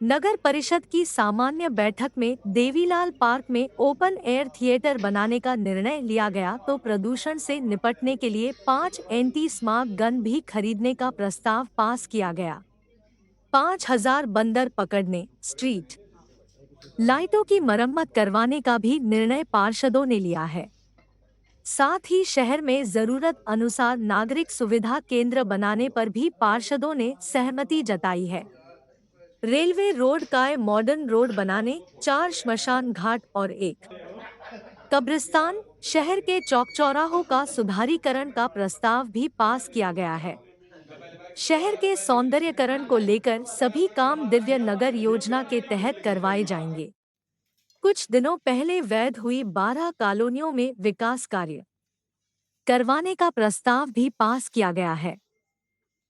नगर परिषद की सामान्य बैठक में देवीलाल पार्क में ओपन एयर थिएटर बनाने का निर्णय लिया गया तो प्रदूषण से निपटने के लिए 5 एंटी स्मॉग गन भी खरीदने का प्रस्ताव पास किया गया। 5,000 बंदर पकड़ने, स्ट्रीट लाइटों की मरम्मत करवाने का भी निर्णय पार्षदों ने लिया है। साथ ही शहर में जरूरत अनुसार नागरिक सुविधा केंद्र बनाने पर भी पार्षदों ने सहमति जताई है। रेलवे रोड का मॉडर्न रोड बनाने, 4 श्मशान घाट और एक कब्रिस्तान, शहर के चौक चौराहों का सुधारीकरण का प्रस्ताव भी पास किया गया है। शहर के सौंदर्यकरण को लेकर सभी काम दिव्य नगर योजना के तहत करवाए जाएंगे। कुछ दिनों पहले वैध हुई 12 कॉलोनियों में विकास कार्य करवाने का प्रस्ताव भी पास किया गया है।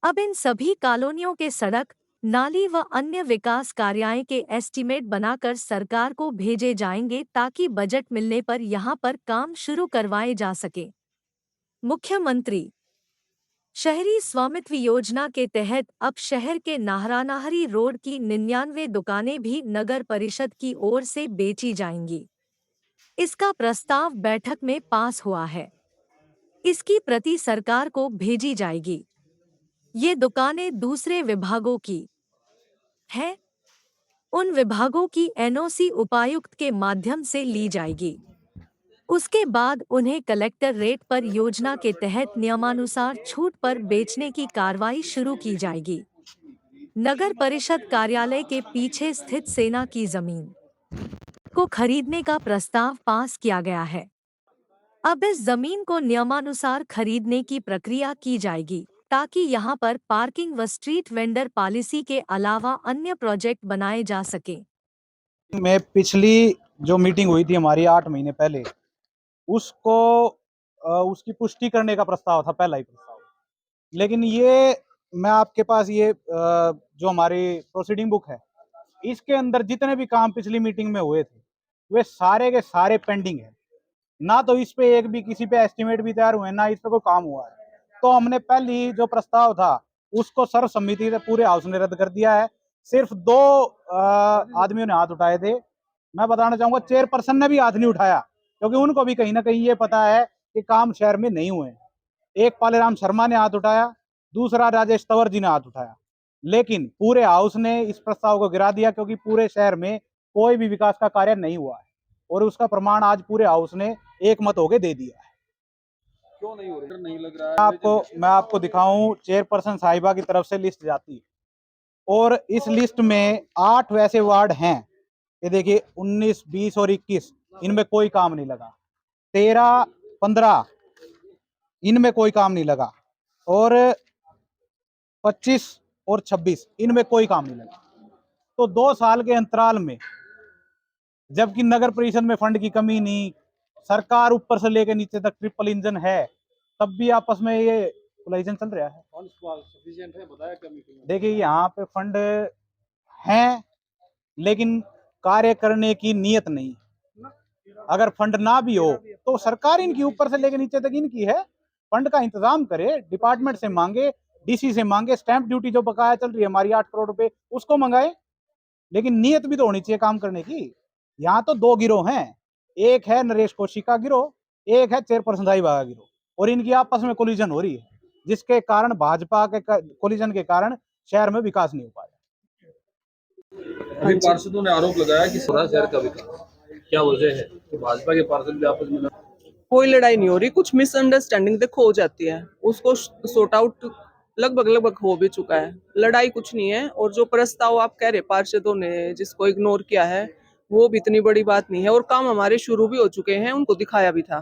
अब इन सभी कॉलोनियों के सड़क, नाली व अन्य विकास कार्याएं के एस्टीमेट बनाकर सरकार को भेजे जाएंगे ताकि बजट मिलने पर यहां पर काम शुरू करवाए जा सके। मुख्यमंत्री शहरी स्वामित्व योजना के तहत अब शहर के नाहरानाहरी रोड की 99 दुकानें भी नगर परिषद की ओर से बेची जाएंगी। इसका प्रस्ताव बैठक में पास हुआ है। इसकी प्रति सरकार को भेजी जाएगी। ये दुकानें दूसरे विभागों की हैं। उन विभागों की एनओसी उपायुक्त के माध्यम से ली जाएगी। उसके बाद उन्हें कलेक्टर रेट पर योजना के तहत नियमानुसार छूट पर बेचने की कार्रवाई शुरू की जाएगी। नगर परिषद कार्यालय के पीछे स्थित सेना की जमीन को खरीदने का प्रस्ताव पास किया गया है। अब इस जमीन को नियमानुसार खरीदने की प्रक्रिया की जाएगी ताकि यहां पर पार्किंग व स्ट्रीट वेंडर पॉलिसी के अलावा अन्य प्रोजेक्ट बनाए जा सके। में पिछली जो मीटिंग हुई थी हमारी 8 महीने पहले, उसको उसकी पुष्टि करने का प्रस्ताव था, पहला ही प्रस्ताव। लेकिन ये मैं आपके पास ये जो हमारी प्रोसीडिंग बुक है, इसके अंदर जितने भी काम पिछली मीटिंग में हुए थे वे सारे के सारे पेंडिंग है। ना तो इस पे एक भी किसी पे एस्टिमेट भी तैयार हुए, ना इस पे कोई काम हुआ है। तो हमने पहली जो प्रस्ताव था उसको सर्वसम्मति से पूरे हाउस ने रद्द कर दिया है। सिर्फ 2 आदमियों ने हाथ उठाए थे। मैं बताना चाहूंगा चेयरपर्सन ने भी हाथ नहीं उठाया, क्योंकि उनको भी कहीं ना कहीं ये पता है कि काम शहर में नहीं हुए। एक पालेराम शर्मा ने हाथ उठाया, दूसरा राजेश तंवर जी ने हाथ उठाया, लेकिन पूरे हाउस ने इस प्रस्ताव को गिरा दिया, क्योंकि पूरे शहर में कोई भी विकास का कार्य नहीं हुआ है और उसका प्रमाण आज पूरे हाउस ने एक मत होके दे दिया है। क्यों नहीं हो रही? नहीं लग रहा है। मैं आपको दिखाऊं, चेयरपर्सन साहिबा की तरफ से लिस्ट जाती है और इस लिस्ट में 8 वैसे वार्ड हैं। ये देखिए 19, 20 और 21, इनमें कोई काम नहीं लगा। 13, 15 इनमें कोई काम नहीं लगा और 25 और 26 इनमें कोई काम नहीं लगा। तो 2 साल के अंतराल में, जबकि नगर परिषद में फंड की कमी नहीं, सरकार ऊपर से लेकर नीचे तक ट्रिपल इंजन है, तब भी आपस में ये कोलाइजन चल रहा है। देखिए यहाँ पे फंड हैं लेकिन कार्य करने की नीयत नहीं। अगर फंड ना भी हो तो सरकार इनकी ऊपर से लेकर नीचे तक इनकी है, फंड का इंतजाम करे, डिपार्टमेंट से मांगे, डीसी से मांगे, स्टैंप ड्यूटी जो बकाया चल रही है हमारी 8 करोड़ रुपए उसको मंगाए, लेकिन नीयत भी तो होनी चाहिए काम करने की। यहाँ तो 2 गिरोह हैं, एक है नरेश कौशिक का गिरोह, एक है चेयरपर्सन साहिबा का गिरोह, और इनकी आपस में कोलिजन हो रही है, जिसके कारण भाजपा के कोलिजन के कारण शहर में विकास नहीं हो पाया। अभी पार्षदों ने आरोप लगाया कि सदा शहर का विकास, क्या वजह है कि भाजपा के पार्षद भी आपस में? कोई लड़ाई नहीं हो रही, कुछ मिसअंडरस्टैंडिंग देखो हो जाती है, उसको सॉर्ट आउट लगभग हो भी चुका है। लड़ाई कुछ नहीं है। और जो प्रस्ताव आप कह रहे पार्षदों ने जिसको इग्नोर किया है, वो भी इतनी बड़ी बात नहीं है। और काम हमारे शुरू भी हो चुके हैं, उनको दिखाया भी था,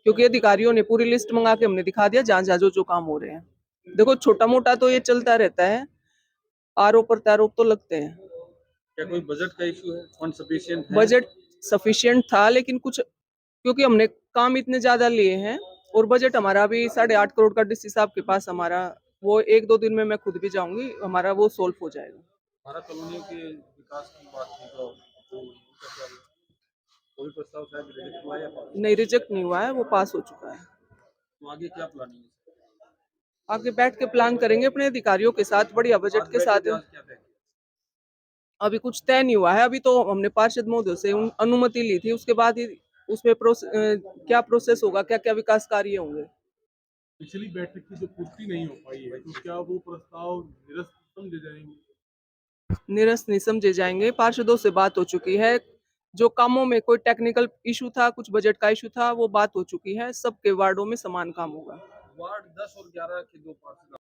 क्योंकि अधिकारियों ने पूरी लिस्ट मंगा के हमने दिखा दिया जहाँ जहाँ जो काम हो रहे हैं। देखो छोटा मोटा तो ये चलता रहता है, आरोप प्रत्यारोप तो लगते हैं। क्या कोई बजट का इशू है? फंड सफिशिएंट है? बजट सफिशिएंट था, लेकिन कुछ क्योंकि हमने काम इतने ज्यादा लिए हैं और बजट हमारा भी 8.5 करोड़ का डीसी साहब के पास, हमारा वो 1-2 दिन में मैं खुद भी जाऊंगी, हमारा वो सोल्व हो जाएगा। 12 कॉलोनियों के विकास की बात थी, तो कोई प्रस्ताव शायद रिजेक्ट हुआ या नहीं, रिजेक्ट नहीं हुआ है, वो पास हो चुका है। तो आगे क्या प्लानिंग है? आगे बैठ के प्लान करेंगे अपने अधिकारियों के साथ, बढ़िया बजट के साथ। अभी कुछ तय नहीं हुआ है। अभी तो हमने पार्षद महोदय से अनुमति ली थी, उसके बाद ही उसमें क्या प्रोसेस होगा, क्या क्या विकास कार्य होंगे। पिछली बैठक की जो पूर्ति नहीं हो पाई है, तो क्या वो प्रस्ताव निरस्त समझे जाएंगे? निरस्त नहीं समझे जाएंगे। पार्षदों से बात हो चुकी है, जो कामों में कोई टेक्निकल इशू था, कुछ बजट का इशू था, वो बात हो चुकी है। सबके वार्डों में समान काम होगा। वार्ड 10 और 11 के 2 पार्षद